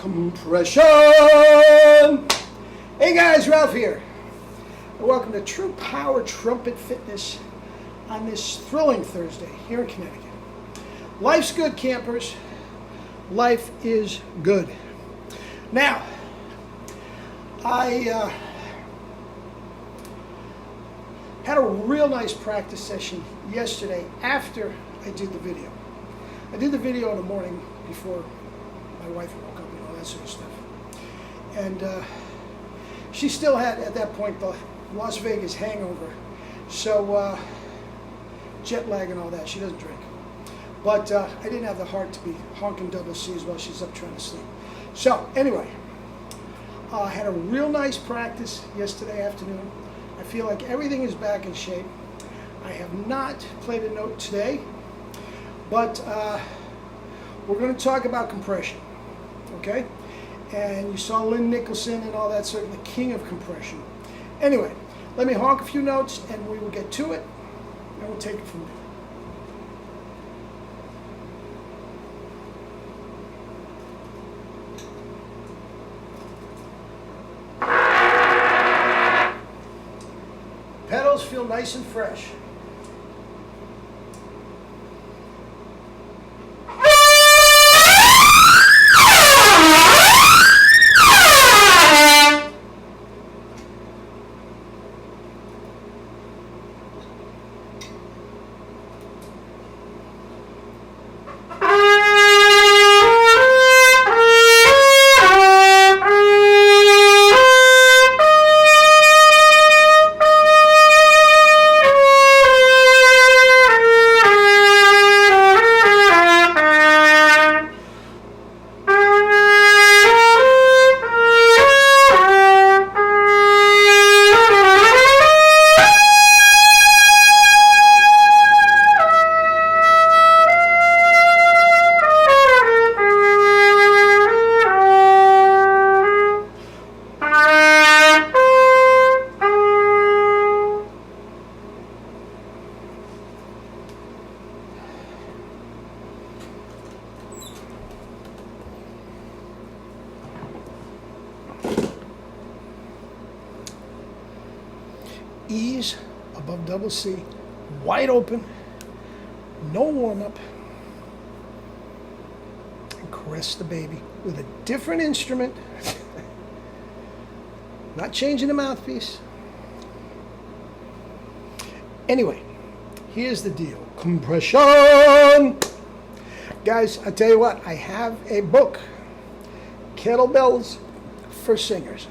compression. Hey guys, Ralph here. Welcome to True Power Trumpet Fitness on this thrilling Thursday here in Connecticut. Life's good, campers. Life is good. Now, I had a real nice practice session yesterday after I did the video. I did the video in the morning before my wife woke up and all that sort of stuff. And she still had, at that point, the Las Vegas hangover. So, jet lag and all that. She doesn't drink. But I didn't have the heart to be honking double C's while she's up trying to sleep. So, anyway, I had a real nice practice yesterday afternoon. I feel like everything is back in shape. I have not played a note today, but we're going to talk about compression, okay? And you saw Lynn Nicholson and all that sort of the king of compression. Anyway, let me honk a few notes and we will get to it, and we'll take it from there. Pedals feel nice and fresh. Ease above double C, wide open, no warm-up, and caress the baby with a different instrument, not changing the mouthpiece. Anyway, here's the deal. Compression! Guys, I tell you what, I have a book, Kettlebells for Singers.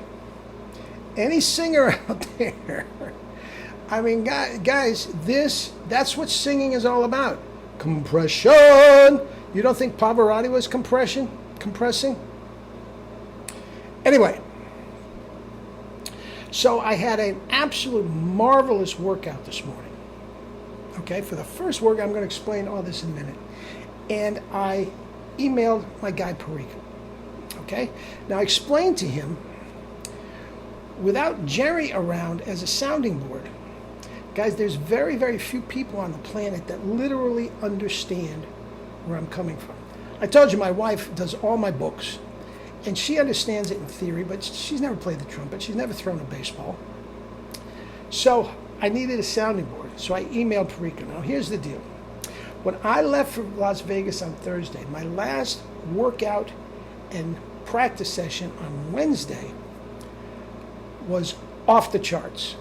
Any singer out there, I mean, guys, that's what singing is all about. Compression. You don't think Pavarotti was compressing? Anyway, so I had an absolute marvelous workout this morning. Okay, for the first workout, I'm going to explain all this in a minute. And I emailed my guy, Perico. Okay, now I explained to him, without Jerry around as a sounding board, guys, there's very, very few people on the planet that literally understand where I'm coming from. I told you my wife does all my books, and she understands it in theory, but she's never played the trumpet. She's never thrown a baseball. So I needed a sounding board, so I emailed Perico. Now, here's the deal. When I left for Las Vegas on Thursday, my last workout and practice session on Wednesday was off the charts.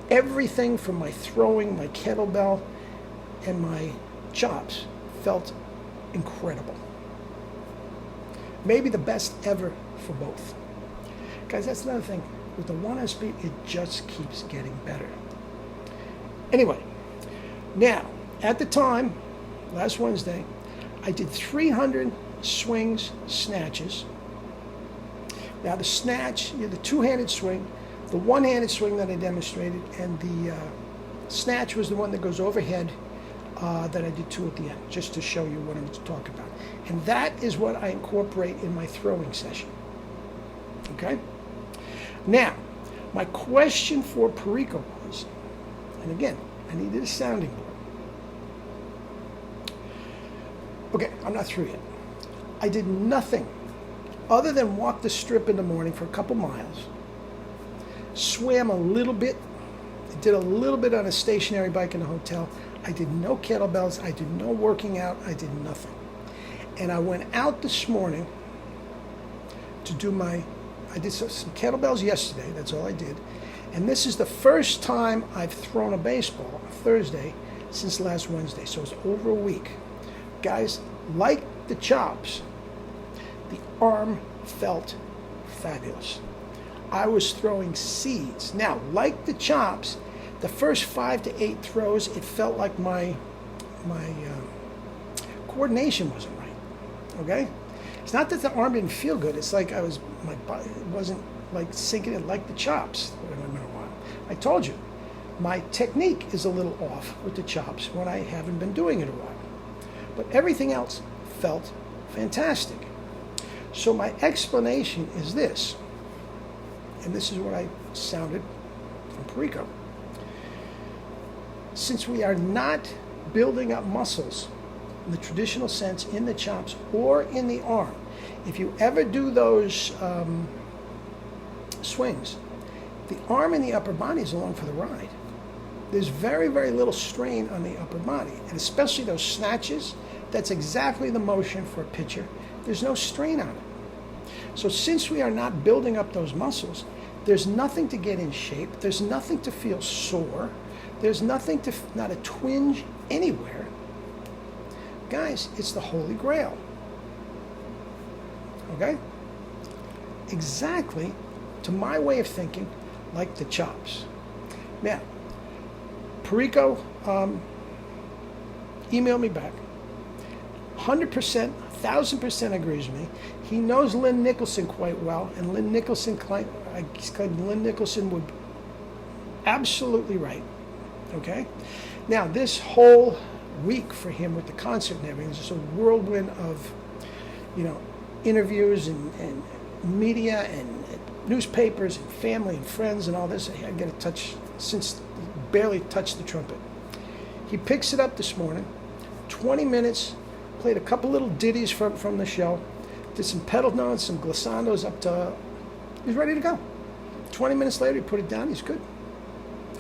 Everything from my throwing, my kettlebell, and my chops felt incredible. Maybe the best ever for both. Guys, that's another thing. With the 1S beat, it just keeps getting better. Anyway, now, at the time, last Wednesday, I did 300 swings, snatches. Now the snatch, the two-handed swing, the one-handed swing that I demonstrated, and the snatch was the one that goes overhead that I did two at the end, just to show you what I'm talking about. And that is what I incorporate in my throwing session. Okay? Now, my question for Perico was, and again, I needed a sounding board. Okay, I'm not through yet. I did nothing other than walk the strip in the morning for a couple miles, swam a little bit, did a little bit on a stationary bike in the hotel. I did no kettlebells, I did no working out, I did nothing. And I went out this morning to do I did some kettlebells yesterday, that's all I did. And this is the first time I've thrown a baseball on Thursday since last Wednesday, so it's over a week. Guys, like the chops, the arm felt fabulous. I was throwing seeds. Now, like the chops, the first 5 to 8 throws, it felt like my coordination wasn't right. Okay, it's not that the arm didn't feel good. It's like my body wasn't like sinking in like the chops. I told you, my technique is a little off with the chops when I haven't been doing it a while. But everything else felt fantastic. So my explanation is this, and this is what I sounded from Perico. Since we are not building up muscles in the traditional sense in the chops or in the arm, if you ever do those swings, the arm and the upper body is along for the ride. There's very, very little strain on the upper body, and especially those snatches, that's exactly the motion for a pitcher. There's no strain on it. So since we are not building up those muscles, there's nothing to get in shape, there's nothing to feel sore, there's nothing to, not a twinge anywhere. Guys, it's the Holy Grail. Okay? Exactly, to my way of thinking, like the chops. Now, Perico emailed me back. 100%, 1,000% agrees with me. He knows Lynn Nicholson quite well, and Lynn Nicholson would be absolutely right. Okay? Now, this whole week for him with the concert and everything is just a whirlwind of, interviews and media and newspapers and family and friends and all this. I get to touch, since barely touched the trumpet. He picks it up this morning, 20 minutes, played a couple little ditties from the show, did some pedal notes, some glissandos up to, he's ready to go. 20 minutes later, he put it down, he's good.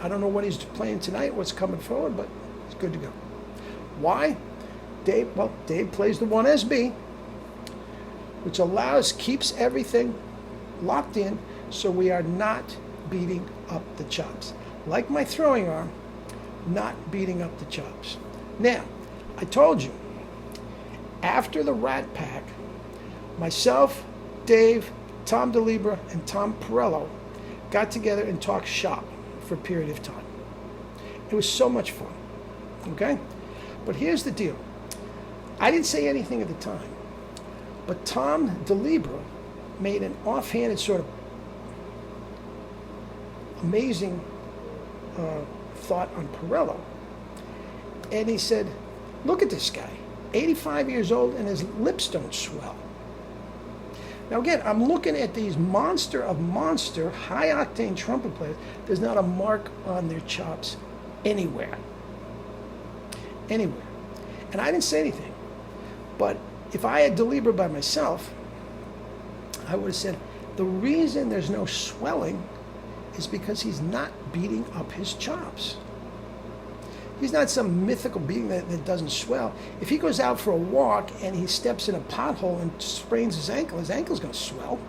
I don't know what he's playing tonight, what's coming forward, but he's good to go. Why? Dave plays the 1SB, which keeps everything locked in so we are not beating up the chops. Like my throwing arm, not beating up the chops. Now, I told you, after the Rat Pack, myself, Dave, Tom DeLibra, and Tom Perello got together and talked shop for a period of time. It was so much fun, okay? But here's the deal. I didn't say anything at the time, but Tom DeLibra made an offhanded sort of amazing thought on Perello. And he said, look at this guy, 85 years old and his lips don't swell. Now again, I'm looking at these monster high-octane trumpet players. There's not a mark on their chops anywhere. Anywhere. And I didn't say anything. But if I had DeLibra by myself, I would have said, the reason there's no swelling is because he's not beating up his chops. He's not some mythical being that doesn't swell. If he goes out for a walk and he steps in a pothole and sprains his ankle's going to swell.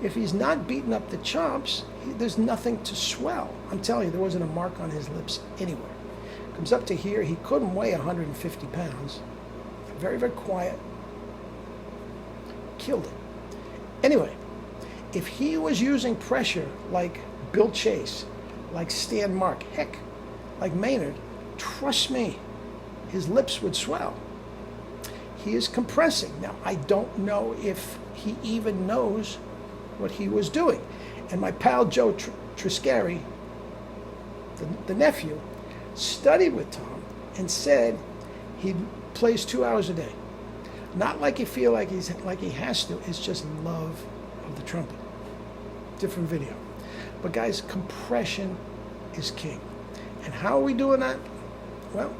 If he's not beating up the chops, there's nothing to swell. I'm telling you, there wasn't a mark on his lips anywhere. Comes up to here, he couldn't weigh 150 pounds. Very, very quiet. Killed it. Anyway, if he was using pressure like Bill Chase, like Stan Mark, heck, like Maynard, trust me, his lips would swell. He is compressing. Now, I don't know if he even knows what he was doing. And my pal Joe Triscari, the nephew, studied with Tom and said he plays 2 hours a day. Not like you feel like he has to, it's just love of the trumpet. Different video. But guys, compression is king. And how are we doing that? Well,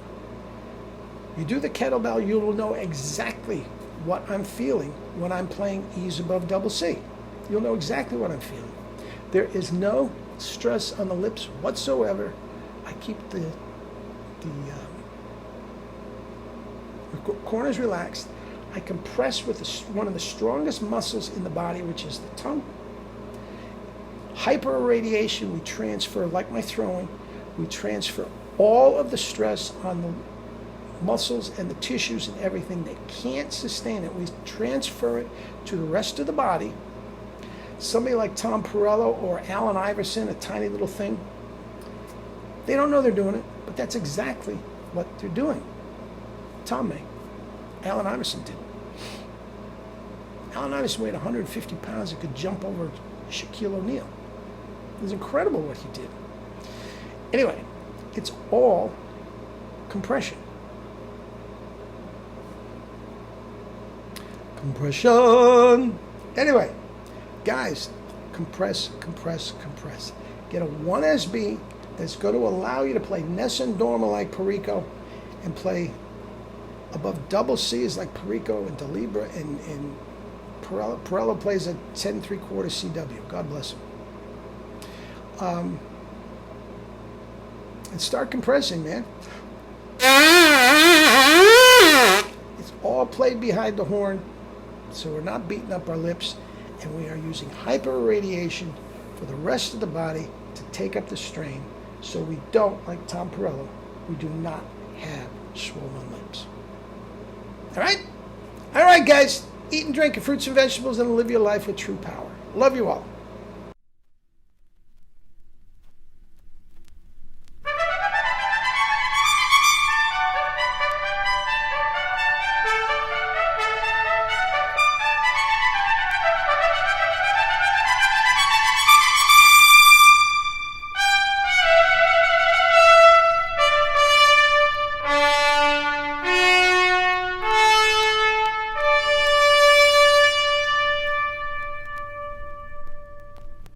you do the kettlebell, you will know exactly what I'm feeling when I'm playing E's above double C. You'll know exactly what I'm feeling. There is no stress on the lips whatsoever. I keep the corners relaxed. I compress with one of the strongest muscles in the body, which is the tongue. Hyperradiation, we transfer, like my throwing, we transfer all of the stress on the muscles and the tissues and everything that can't sustain it. We transfer it to the rest of the body. Somebody like Tom Perello or Allen Iverson, a tiny little thing, they don't know they're doing it, but that's exactly what they're doing. Tom may. Allen Iverson did. Allen Iverson weighed 150 pounds and could jump over Shaquille O'Neal. It was incredible what he did. Anyway, it's all compression. Compression. Anyway, guys, compress, compress, compress. Get a 1SB that's going to allow you to play Nessun Dorma like Perico and play above double C's like Perico and Delibra, and Perello. Perello plays a 10 3/4 CW. God bless him. And start compressing, man. It's all played behind the horn, so we're not beating up our lips, and we are using hyperradiation for the rest of the body to take up the strain, so we don't, like Tom Perello, we do not have swollen lips. All right? All right, guys. Eat and drink your fruits and vegetables and live your life with true power. Love you all.